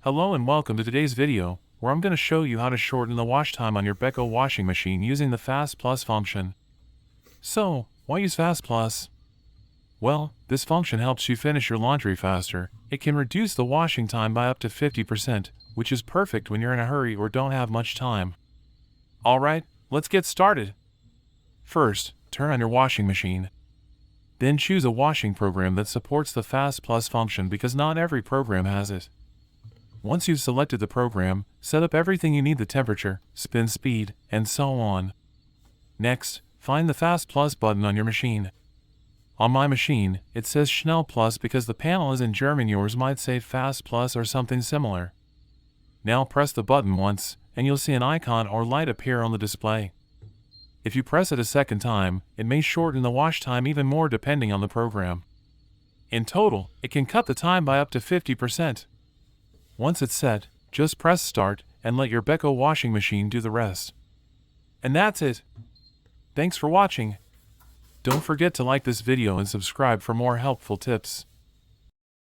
Hello and welcome to today's video, where I'm going to show you how to shorten the wash time on your Beko washing machine using the Fast Plus function. So, why use Fast Plus? Well, this function helps you finish your laundry faster. It can reduce the washing time by up to 50%, which is perfect when you're in a hurry or don't have much time. Alright, let's get started. First, turn on your washing machine. Then choose a washing program that supports the Fast Plus function because not every program has it. Once you've selected the program, set up everything you need: the temperature, spin speed, and so on. Next, find the Fast Plus button on your machine. On my machine, it says Schnell Plus because the panel is in German. Yours might say Fast Plus or something similar. Now press the button once, and you'll see an icon or light appear on the display. If you press it a second time, it may shorten the wash time even more depending on the program. In total, it can cut the time by up to 50%. Once it's set, just press start and let your Beko washing machine do the rest. And that's it. Thanks for watching. Don't forget to like this video and subscribe for more helpful tips.